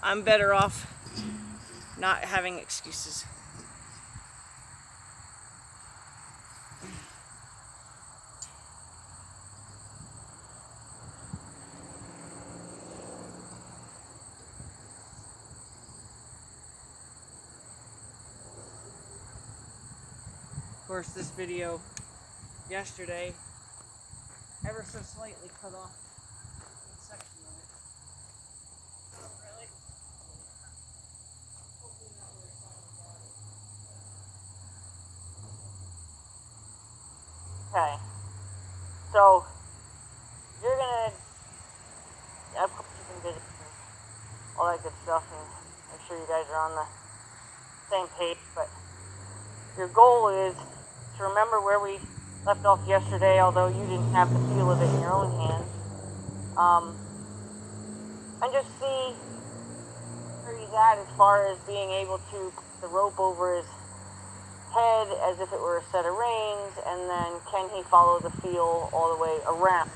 I'm better off not having excuses. Of course, this video yesterday ever so slightly cut off one section of it. Really? Hopefully not where it's on the body. Okay, so you're gonna keep in visit and all that good stuff, and make sure you guys are on the same page. But your goal is to remember where we left off yesterday, although you didn't have the feel of it in your own hands. And just see where he's at as far as being able to put the rope over his head as if it were a set of reins, and then can he follow the feel all the way around.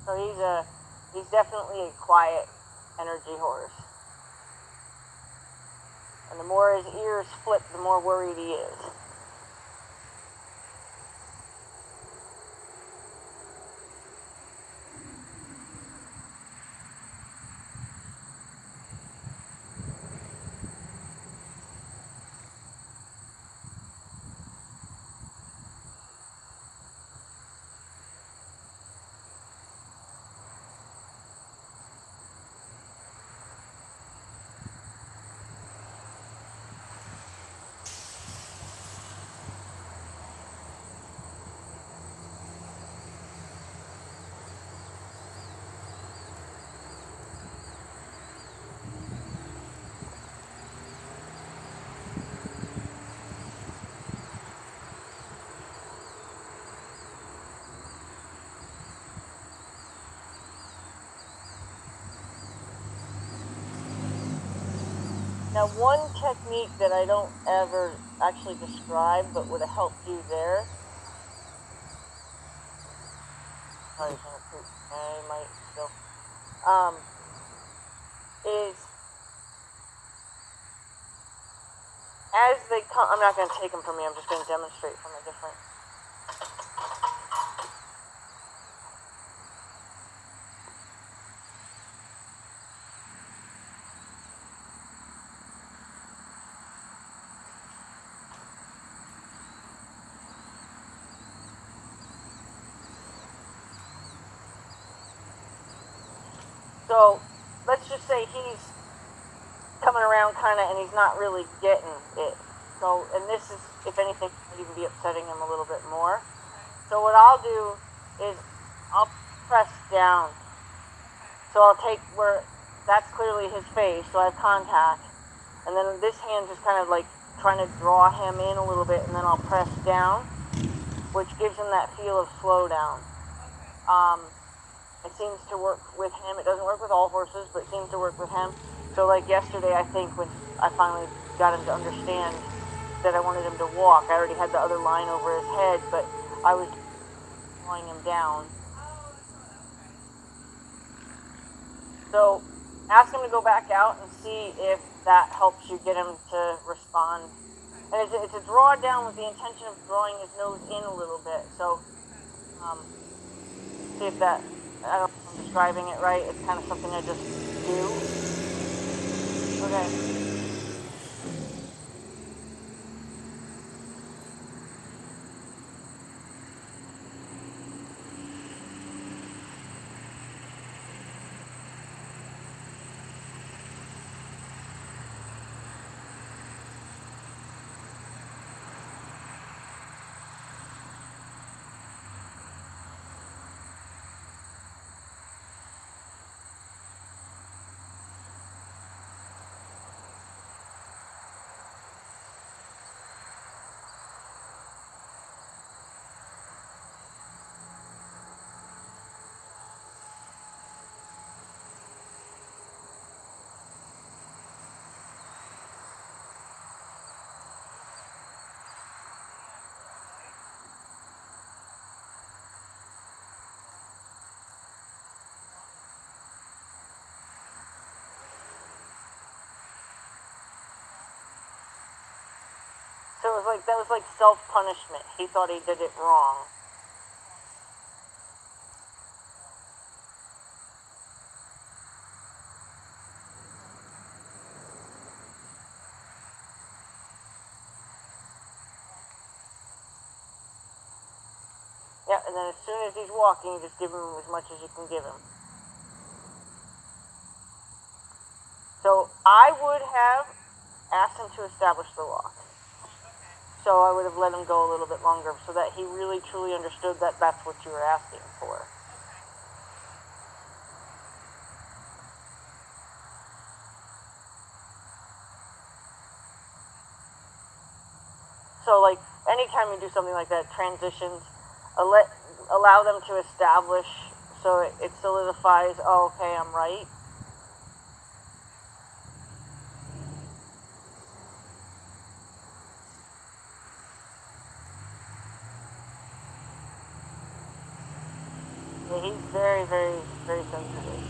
So he's definitely a quiet energy horse. And the more his ears flip, the more worried he is. Now, one technique that I don't ever actually describe, but would have helped you there. Oh, he's gonna poop. He might still. Is as they come. I'm not going to take them from me. I'm just going to demonstrate from a different. So let's just say he's coming around kind of, and he's not really getting it. So, and this is, if anything, might even be upsetting him a little bit more. So what I'll do is I'll press down. So I'll take where that's clearly his face, so I have contact. And then this hand just kind of like trying to draw him in a little bit, and then I'll press down, which gives him that feel of slow down. It seems to work with him. It doesn't work with all horses, but it seems to work with him. So like yesterday, I think when I finally got him to understand that I wanted him to walk, I already had the other line over his head, but I was drawing him down. So ask him to go back out and see if that helps you get him to respond. And it's a draw down with the intention of drawing his nose in a little bit. So see if that, I don't know if I'm describing it right. It's kind of something I just do. Okay. that was like self-punishment. He thought he did it wrong. Yeah, and then as soon as he's walking, you just give him as much as you can give him. So I would have asked him to establish the lock. So I would have let him go a little bit longer so that he really truly understood that that's what you were asking for. So like anytime you do something like that, transitions, allow them to establish so it solidifies, oh, okay, I'm right. Yeah, he's very, very, very sensitive.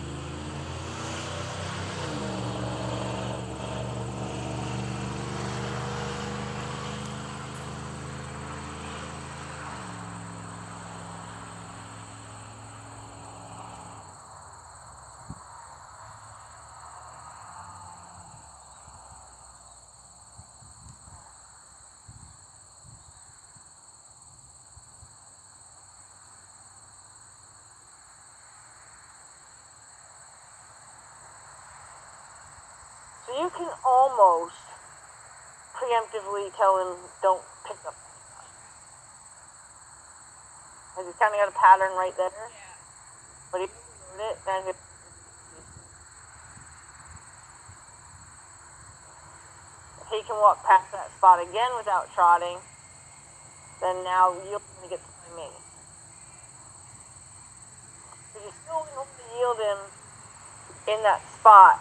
So you can almost preemptively tell him, don't pick up. Because he's kind of got a pattern right there. But he heard it, and if he can walk past that spot again without trotting, then now you're going to get to me. But you still want to yield him in that spot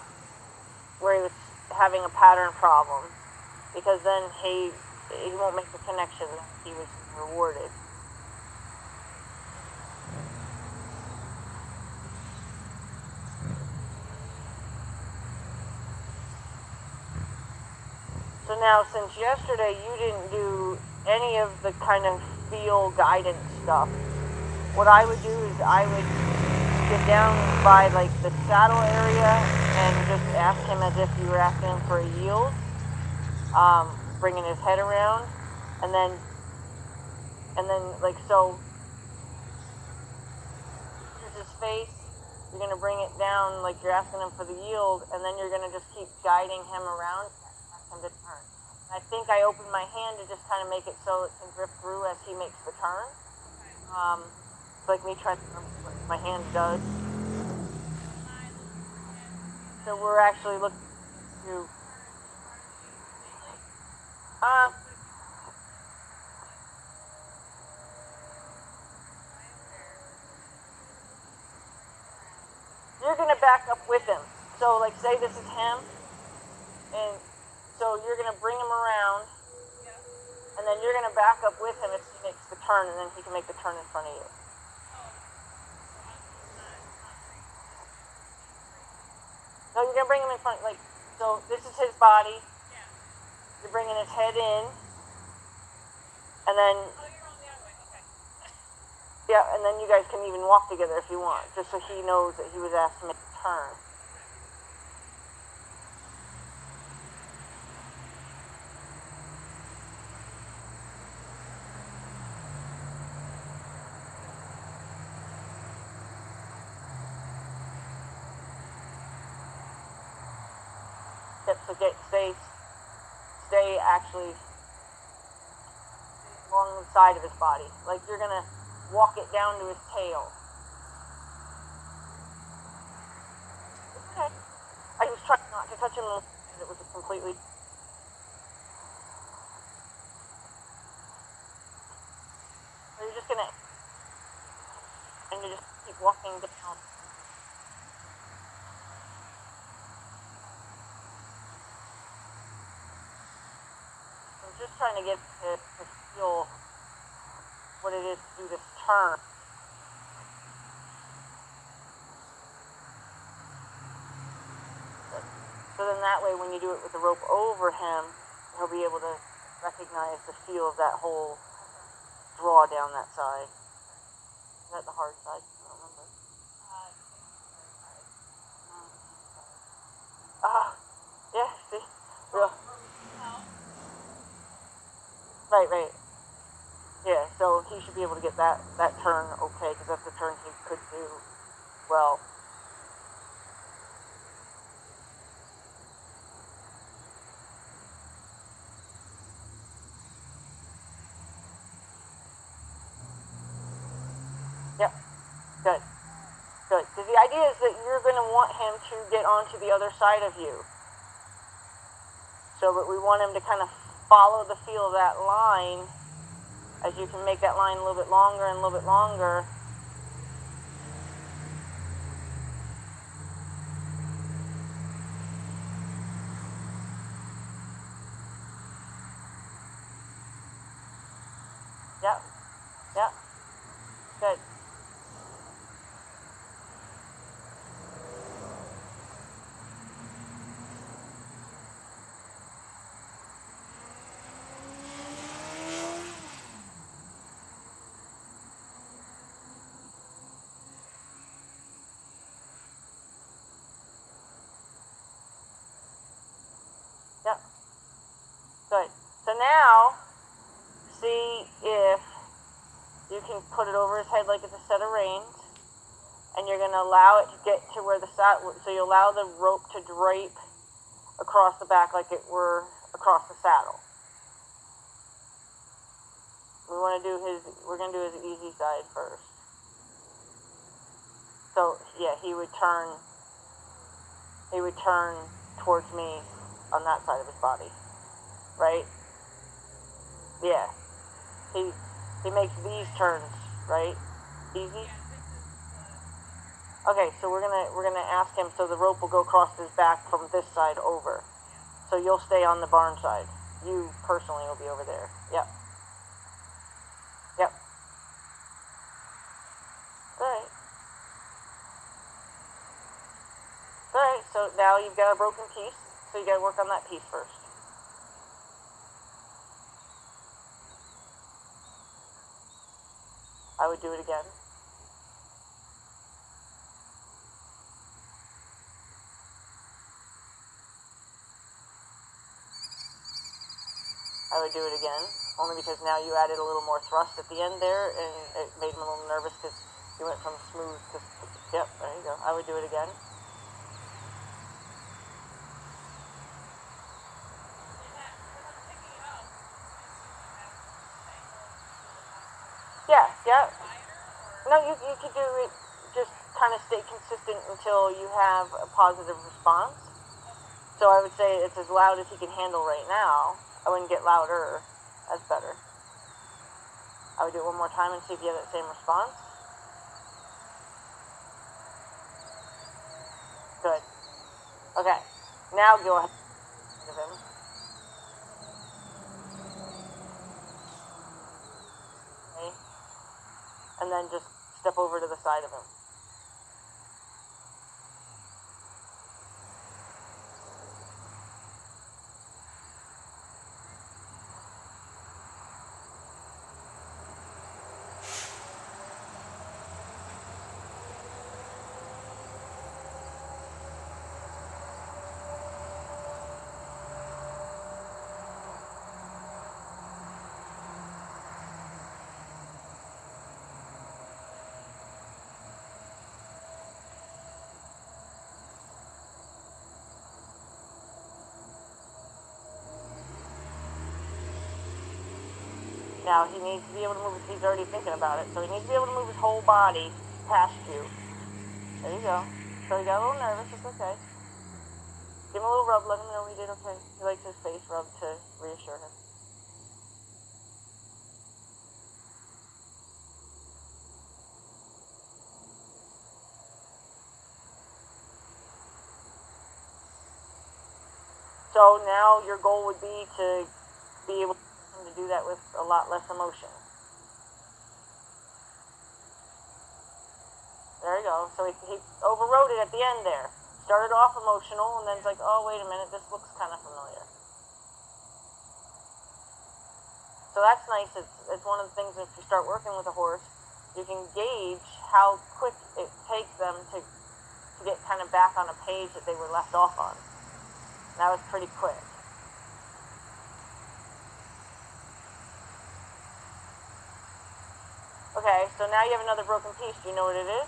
where he was having a pattern problem, because then he won't make the connection that he was rewarded. So now, since yesterday you didn't do any of the kind of feel guidance stuff, what I would do is I would get down by like the saddle area and just ask him as if you were asking him for a yield, bringing his head around, and then like so. Here's his face. You're gonna bring it down like you're asking him for the yield, and then you're gonna just keep guiding him around, ask him to turn. I think I opened my hand to just kind of make it so it can drift through as he makes the turn. It's like me trying to remember what my hand does. So we're actually looking to you're gonna back up with him. So like say this is him, and so you're gonna bring him around, and then you're gonna back up with him as he makes the turn, and then he can make the turn in front of you. No, you're gonna bring him in front, like, so this is his body. You're bringing his head in, and then yeah, and then you guys can even walk together if you want, just so he knows that he was asked to make a turn. Yep, so stay actually along the side of his body. Like you're gonna walk it down to his tail. Okay. I was trying not to touch him, and it was a completely. So you're just gonna, and you just keep walking down. I'm just trying to get to feel what it is to do this turn. So then that way, when you do it with the rope over him, he'll be able to recognize the feel of that whole draw down that side. Is that the hard side? I don't remember. Yeah, see? Real. Right. Yeah, so he should be able to get that turn okay, because that's the turn he could do well. Yep, good. Good. Because the idea is that you're going to want him to get onto the other side of you. So, but we want him to kind of follow the feel of that line as you can make that line a little bit longer and a little bit longer. Yep. Good. Yep. Good. So now, see if you can put it over his head like it's a set of reins, and you're going to allow it to get to where the saddle, so you allow the rope to drape across the back like it were across the saddle. We're going to do his easy side first. So, yeah, he would turn towards me on that side of his body, right? Yeah. He makes these turns, right? Easy. Okay, so we're gonna ask him, so the rope will go across his back from this side over. So you'll stay on the barn side. You personally will be over there. Yep. Alright, so now you've got a broken piece, so you gotta work on that piece first. I would do it again. I would do it again, only because now you added a little more thrust at the end there, and it made him a little nervous because you went from smooth to, yep, there you go. I would do it again. Yeah. No, you could do it, just kind of stay consistent until you have a positive response. So I would say it's as loud as he can handle right now. I wouldn't get louder. That's better. I would do it one more time and see if you have that same response. Good. Okay. Now go ahead of him. Okay. And then just step over to the side of him. Now he needs to be able to move. He's already thinking about it, so he needs to be able to move his whole body past you. There you go. So he got a little nervous. It's okay. Give him a little rub. Let him know he did okay. He likes his face rubbed to reassure him. So now your goal would be to be able to do that with a lot less emotion. There you go. So he overrode it at the end there. Started off emotional, and then it's like, oh, wait a minute, this looks kind of familiar. So that's nice. It's one of the things, if you start working with a horse, you can gauge how quick it takes them to get kind of back on a page that they were left off on. That was pretty quick. Okay, so now you have another broken piece. Do you know what it is?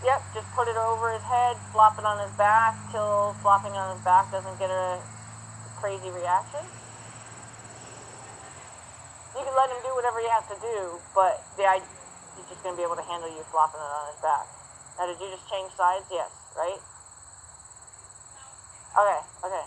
Yep, just put it over his head, flop it on his back till flopping on his back doesn't get a crazy reaction. You can let him do whatever he has to do, but he's just going to be able to handle you flopping it on his back. Now, did you just change sides? Yes, right? Okay, okay.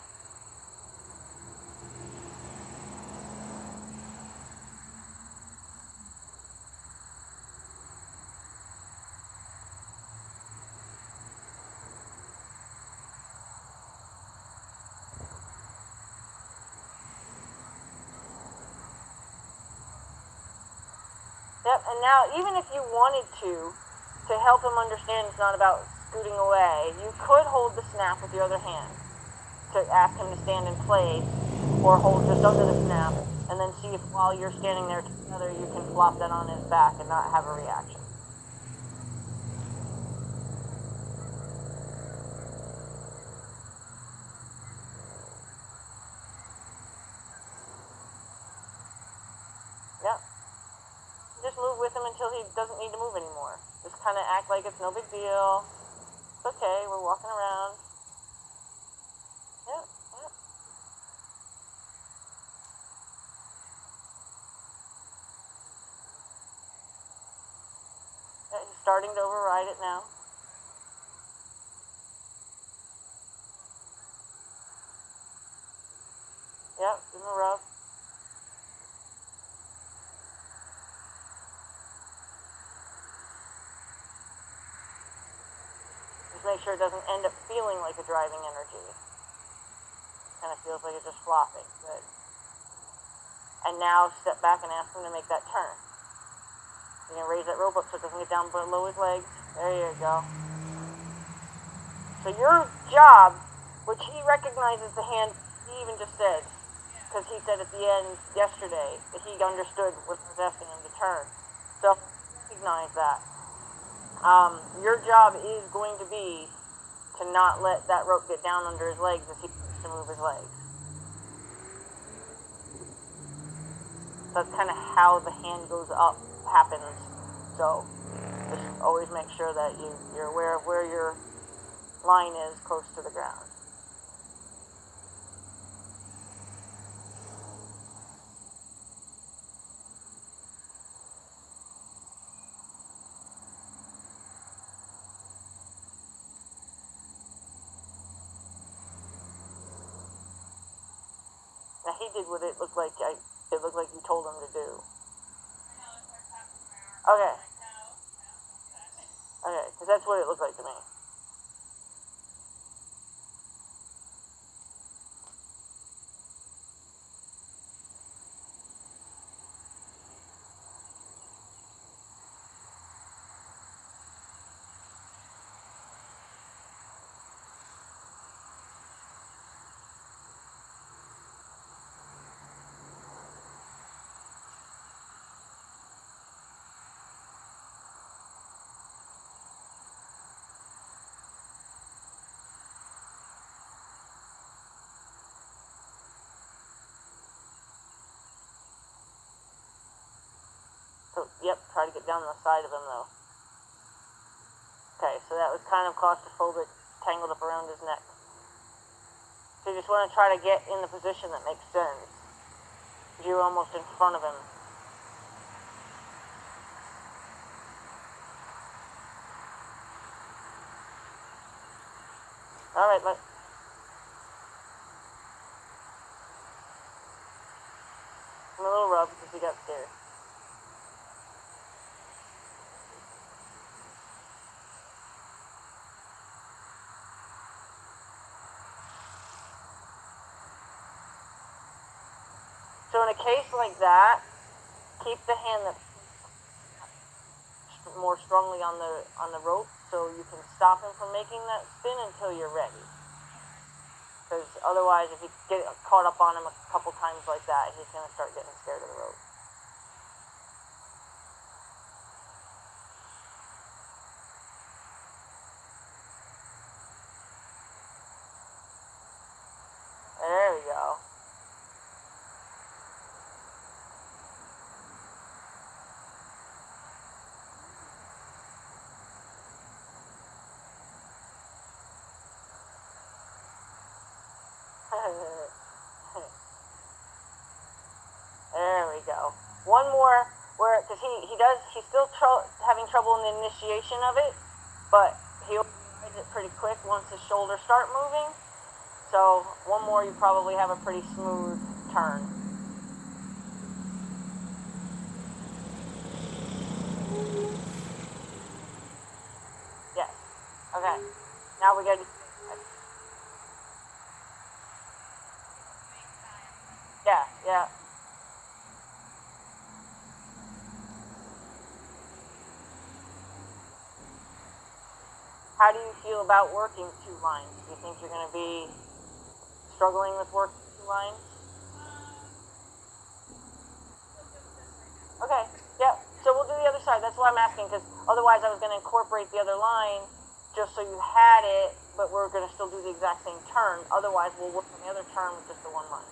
Yep, and now even if you wanted to help him understand it's not about scooting away, you could hold the snap with your other hand to ask him to stand in place, or hold just under the snap, and then see if while you're standing there together you can flop that on his back and not have a reaction. Yep. Just move with him until he doesn't need to move anymore. Just kind of act like it's no big deal. It's okay, we're walking around. Yep, yep. Yeah, he's starting to override it now. Yep, give him a rub. Just make sure it doesn't end up feeling like a driving energy. Kind of feels like it's just flopping. Good. And now step back and ask him to make that turn. You're going to raise that rope up so it doesn't get down below his legs. There you go. So your job, which he recognizes the hand, he even just said, because he said at the end yesterday that he understood what I was asking him to turn. So recognize that. Your job is going to be to not let that rope get down under his legs as he starts to move his legs. So that's kind of how the hand goes up happens. So just always make sure that you're aware of where your line is close to the ground. Now he did what it looked like you told him to do. Okay. Okay, because that's what it looked like to me. So, yep, try to get down the side of him, though. Okay, so that was kind of claustrophobic, tangled up around his neck. So you just want to try to get in the position that makes sense. You're almost in front of him. Alright, give him a little rub because he got scared. So in a case like that, keep the hand that on the rope, so you can stop him from making that spin until you're ready. Because otherwise, if you get caught up on him a couple times like that, he's going to start getting scared of the rope. There we go. There we go. One more, where, because he's still having trouble in the initiation of it, but he'll realize it pretty quick once his shoulders start moving. So one more, you probably have a pretty smooth turn. Yes. Okay. Now we gotta. Yeah. Yeah. How do you feel about working two lines? Do you think you're going to be struggling with working two lines? Okay, yeah. So we'll do the other side. That's why I'm asking, because otherwise I was going to incorporate the other line just so you had it, but we're going to still do the exact same turn. Otherwise, we'll work on the other turn with just the one line.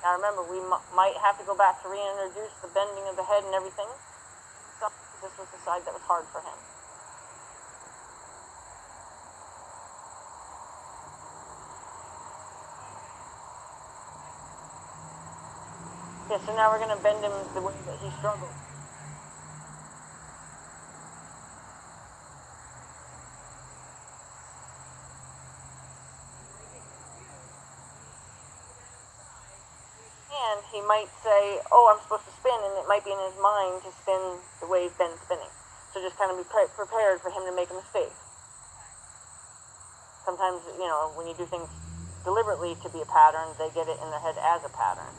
Now remember, we might have to go back to reintroduce the bending of the head and everything. So this was the side that was hard for him. Yeah, so now we're going to bend him the way that he struggled. And he might say, oh, I'm supposed to spin, and it might be in his mind to spin the way he's been spinning. So just kind of be prepared for him to make a mistake. Sometimes, you know, when you do things deliberately to be a pattern, they get it in their head as a pattern.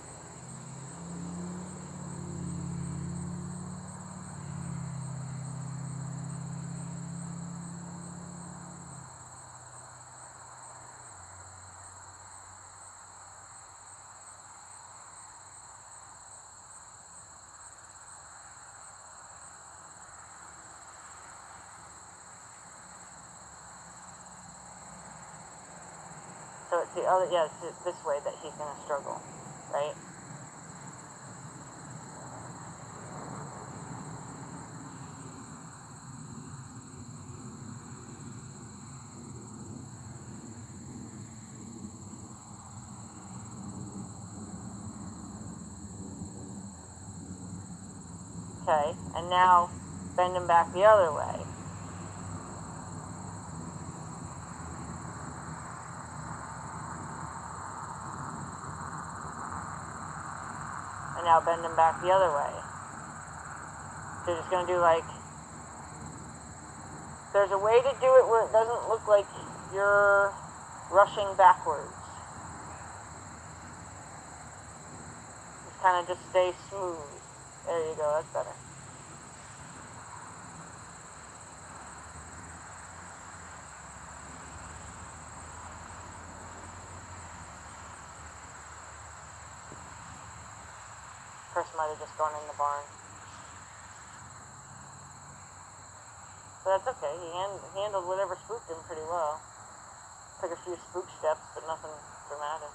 So it's the other, yeah, it's this way that he's going to struggle, right? Okay, and now bend him back the other way. And now bend him back the other way. So you're just going to do like, there's a way to do it where it doesn't look like you're rushing backwards. Just kind of just stay smooth. There you go, that's better. Person might have just gone in the barn. But that's okay, he handled whatever spooked him pretty well. Took a few spook steps, but nothing dramatic.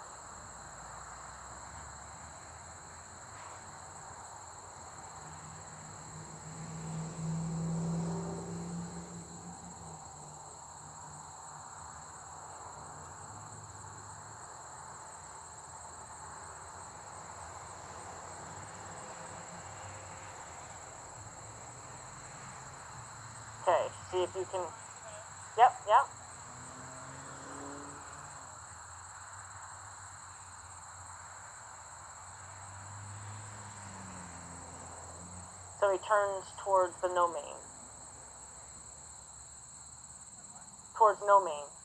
Okay, see if you can, yep. So he turns towards the no main. Towards no main.